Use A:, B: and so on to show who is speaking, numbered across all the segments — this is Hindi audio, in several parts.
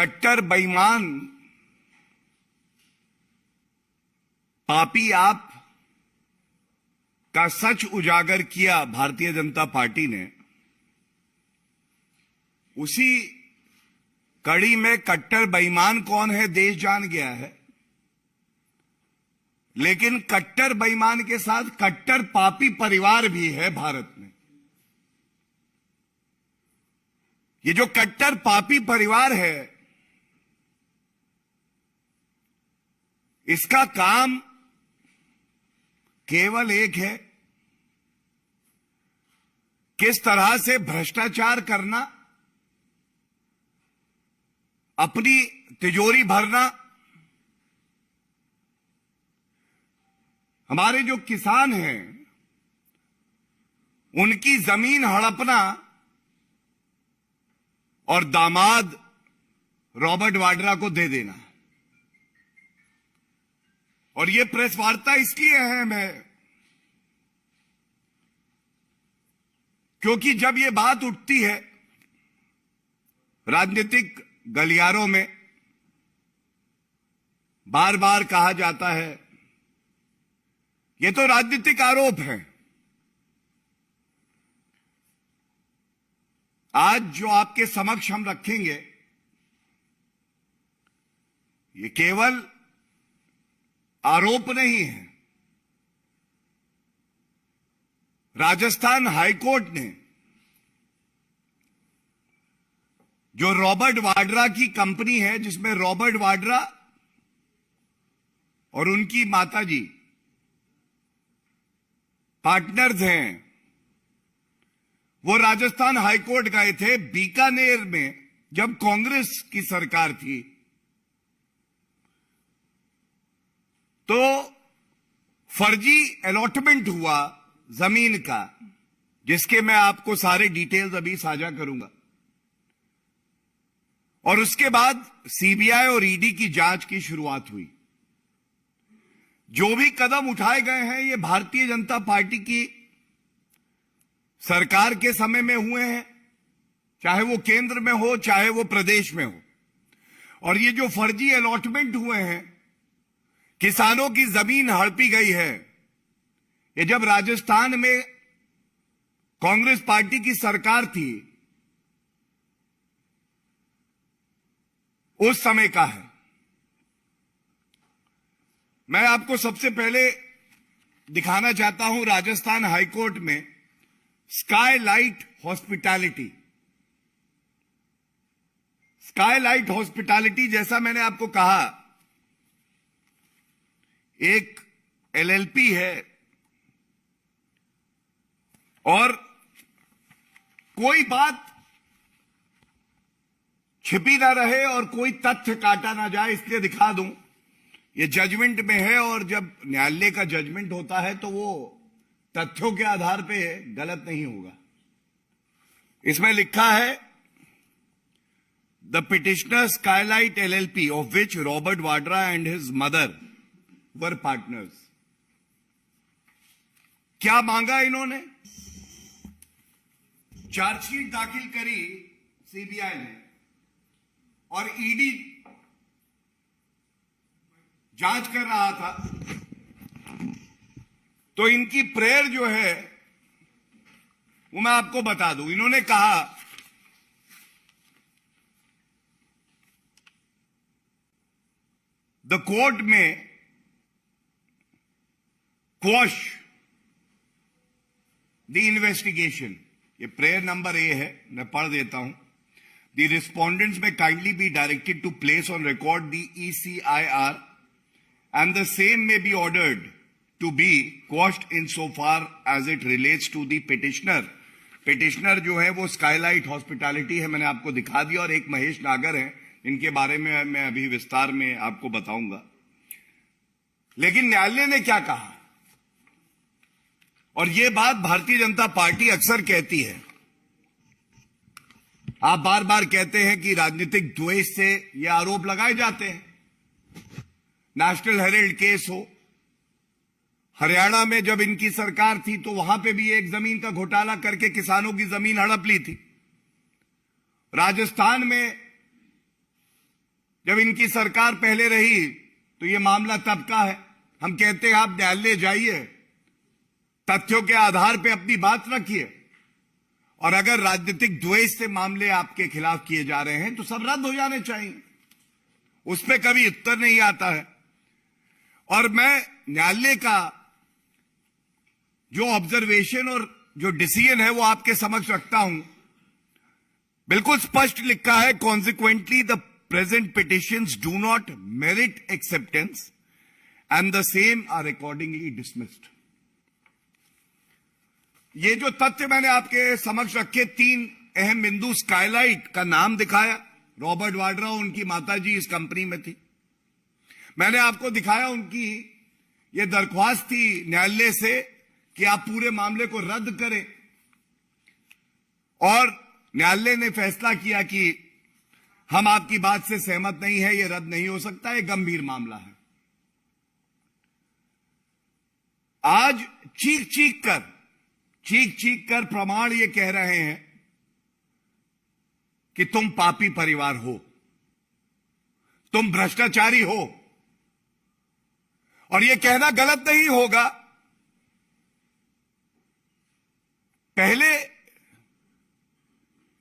A: कट्टर बेईमान पापी आप का सच उजागर किया भारतीय जनता पार्टी ने। उसी कड़ी में कट्टर बेईमान कौन है देश जान गया है, लेकिन कट्टर बेईमान के साथ कट्टर पापी परिवार भी है भारत में। ये जो कट्टर पापी परिवार है, इसका काम केवल एक है, किस तरह से भ्रष्टाचार करना, अपनी तिजोरी भरना। हमारे जो किसान हैं उनकी जमीन हड़पना और दामाद रॉबर्ट वाड्रा को दे देना। और यह प्रेस वार्ता इसलिए अहम है क्योंकि जब यह बात उठती है राजनीतिक गलियारों में, बार बार कहा जाता है ये तो राजनीतिक आरोप है। आज जो आपके समक्ष हम रखेंगे ये केवल आरोप नहीं है। राजस्थान हाईकोर्ट ने जो रॉबर्ट वाड्रा की कंपनी है, जिसमें रॉबर्ट वाड्रा और उनकी माताजी पार्टनर्स हैं, वो राजस्थान हाईकोर्ट गए थे बीकानेर में जब कांग्रेस की सरकार थी। तो फर्जी अलॉटमेंट हुआ जमीन का, जिसके मैं आपको सारे डिटेल्स अभी साझा करूंगा। और उसके बाद सीबीआई और ईडी की जांच की शुरुआत हुई। जो भी कदम उठाए गए हैं ये भारतीय जनता पार्टी की सरकार के समय में हुए हैं, चाहे वो केंद्र में हो चाहे वो प्रदेश में हो। और ये जो फर्जी अलॉटमेंट हुए हैं, किसानों की जमीन हड़पी गई है, ये जब राजस्थान में कांग्रेस पार्टी की सरकार थी उस समय का है। मैं आपको सबसे पहले दिखाना चाहता हूं राजस्थान हाईकोर्ट में स्काईलाइट हॉस्पिटैलिटी। स्काईलाइट हॉस्पिटैलिटी, जैसा मैंने आपको कहा, एक एलएलपी है और कोई बात छिपी ना रहे और कोई तथ्य काटा ना जाए, इसलिए दिखा दूं। ये जजमेंट में है और जब न्यायालय का जजमेंट होता है तो वो तथ्यों के आधार पे है, गलत नहीं होगा। इसमें लिखा है the petitioner Skylight LLP of which Robert Vadra and his mother were partners. क्या मांगा इन्होंने? चार्जशीट दाखिल करी सीबीआई ने और ईडी जांच कर रहा था। तो इनकी प्रेयर जो है वो मैं आपको बता दूं। इन्होंने कहा the court may quash the investigation. ये प्रेयर नंबर ए है, मैं पढ़ देता हूं। The respondents may kindly be directed to place on record the ECIR and the same may be ordered to be quashed insofar as it relates to the petitioner. petitioner जो है वो स्काईलाइट हॉस्पिटैलिटी है, मैंने आपको दिखा दिया। और एक महेश नागर है, इनके बारे में मैं अभी विस्तार में आपको बताऊंगा। लेकिन न्यायालय ने क्या कहा, और ये बात भारतीय जनता पार्टी अक्सर कहती है। आप बार बार कहते हैं कि राजनीतिक द्वेष से ये आरोप लगाए जाते हैं। नेशनल हेराल्ड केस हो, हरियाणा में जब इनकी सरकार थी तो वहां पे भी एक जमीन का घोटाला करके किसानों की जमीन हड़प ली थी। राजस्थान में जब इनकी सरकार पहले रही तो ये मामला तब का है। हम कहते हैं आप न्यायालय जाइए, तथ्यों के आधार पर अपनी बात रखिए, और अगर राजनीतिक द्वेष से मामले आपके खिलाफ किए जा रहे हैं तो सब रद्द हो जाने चाहिए। उस पर कभी उत्तर नहीं आता है। और मैं न्यायालय का जो ऑब्जर्वेशन और जो डिसीजन है वो आपके समक्ष रखता हूं। बिल्कुल स्पष्ट लिखा है, consequently the present petitions do not merit acceptance and the same are accordingly dismissed. ये जो तथ्य मैंने आपके समक्ष रखे, 3 अहम बिंदु, स्काईलाइट का नाम दिखाया, रॉबर्ट वाड्रा, उनकी माताजी इस कंपनी में थी। मैंने आपको दिखाया उनकी ये दरख्वास्त थी न्यायालय से कि आप पूरे मामले को रद्द करें, और न्यायालय ने फैसला किया कि हम आपकी बात से सहमत नहीं है, यह रद्द नहीं हो सकता, यह गंभीर मामला है। आज चीख चीख कर प्रमाण ये कह रहे हैं कि तुम पापी परिवार हो, तुम भ्रष्टाचारी हो, और यह कहना गलत नहीं होगा। पहले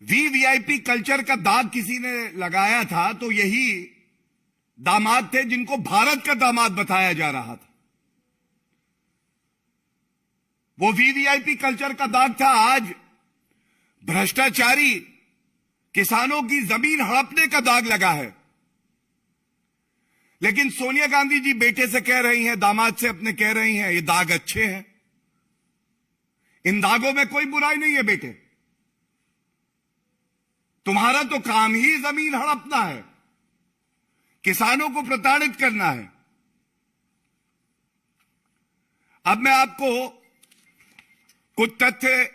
A: वीवीआईपी कल्चर का दाग किसी ने लगाया था तो यही दामाद थे जिनको भारत का दामाद बताया जा रहा था। वो वीवीआईपी कल्चर का दाग था। आज भ्रष्टाचारी किसानों की जमीन हड़पने का दाग लगा है। लेकिन सोनिया गांधी जी बेटे से कह रही हैं, दामाद से अपने कह रही हैं, ये दाग अच्छे हैं, इन दागों में कोई बुराई नहीं है बेटे, तुम्हारा तो काम ही जमीन हड़पना है, किसानों को प्रताड़ित करना है। अब मैं आपको कुछ तथ्य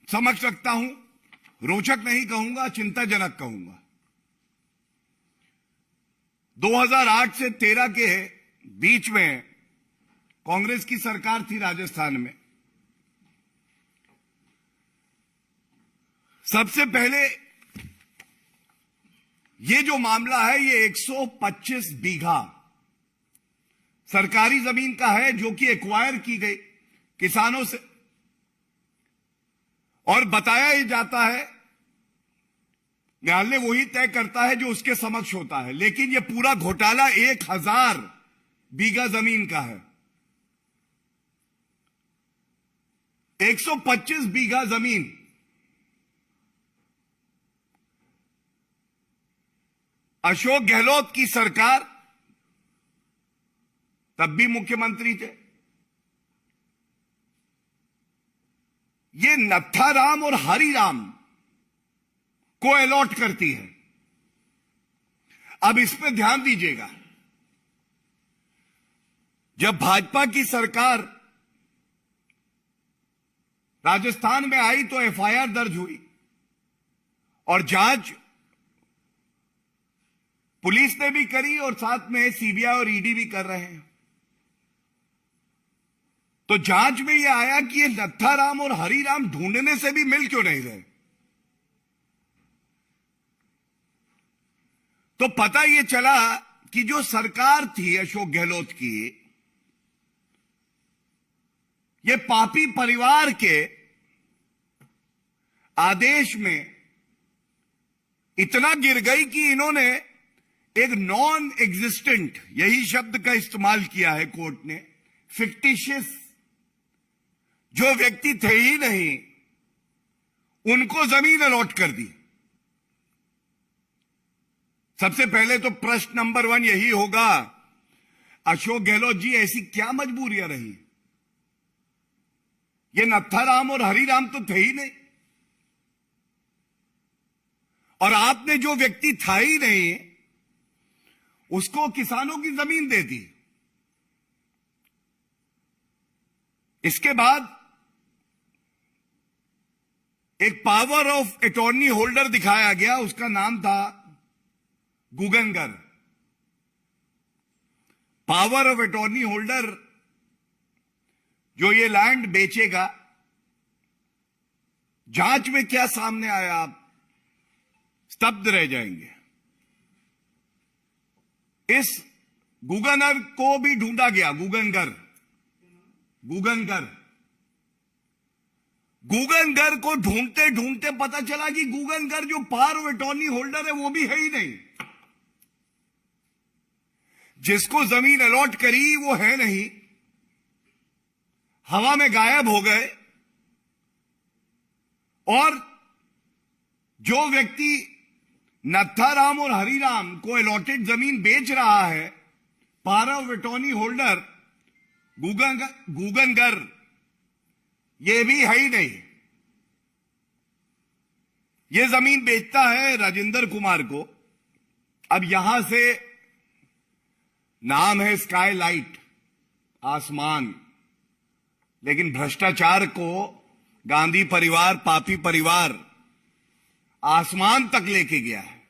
A: समक्ष रखता हूं, रोचक नहीं कहूंगा, चिंताजनक कहूंगा। 2008 से 13 के बीच में कांग्रेस की सरकार थी राजस्थान में। सबसे पहले ये जो मामला है, ये 125 बीघा सरकारी जमीन का है जो कि एक्वायर की गई किसानों से, और बताया ही जाता है, न्यायालय वही तय करता है जो उसके समक्ष होता है, लेकिन यह पूरा घोटाला 1000 बीघा जमीन का है। 125 बीघा जमीन अशोक गहलोत की सरकार, तब भी मुख्यमंत्री थे, ये नत्थाराम और हरिराम को अलॉट करती है। अब इस पे ध्यान दीजिएगा, जब भाजपा की सरकार राजस्थान में आई तो एफआईआर दर्ज हुई और जांच पुलिस ने भी करी और साथ में सीबीआई और ईडी भी कर रहे हैं। तो जांच में यह आया कि ये नत्थाराम और हरिराम ढूंढने से भी मिल क्यों नहीं रहे। तो पता यह चला कि जो सरकार थी अशोक गहलोत की, ये पापी परिवार के आदेश में इतना गिर गई कि इन्होंने एक नॉन एग्जिस्टेंट, यही शब्द का इस्तेमाल किया है कोर्ट ने, फिक्टिशियस, जो व्यक्ति थे ही नहीं, उनको जमीन अलॉट कर दी। सबसे पहले तो प्रश्न नंबर 1 यही होगा, अशोक गहलोत जी ऐसी क्या मजबूरियां रही? ये नत्थाराम और हरिराम तो थे ही नहीं, और आपने जो व्यक्ति था ही नहीं उसको किसानों की जमीन दे दी। इसके बाद एक पावर ऑफ अटॉर्नी होल्डर दिखाया गया, उसका नाम था गुगनगर। पावर ऑफ अटॉर्नी होल्डर जो ये लैंड बेचेगा, जांच में क्या सामने आया, आप स्तब्ध रह जाएंगे। इस गूगनर को भी ढूंढा गया, गूगनगर को ढूंढते ढूंढते पता चला कि गूगनगर जो पावर ऑफ अटॉर्नी होल्डर है वो भी है ही नहीं। जिसको जमीन अलॉट करी वो है नहीं, हवा में गायब हो गए। और जो व्यक्ति नत्थाराम और हरिराम को अलॉटेड जमीन बेच रहा है, पावर ऑफ अटॉर्नी होल्डर गूगनगर, ये भी है ही नहीं। ये जमीन बेचता है राजेंद्र कुमार को। अब यहां से नाम है स्काई लाइट, आसमान, लेकिन भ्रष्टाचार को गांधी परिवार, पापी परिवार आसमान तक लेके गया है।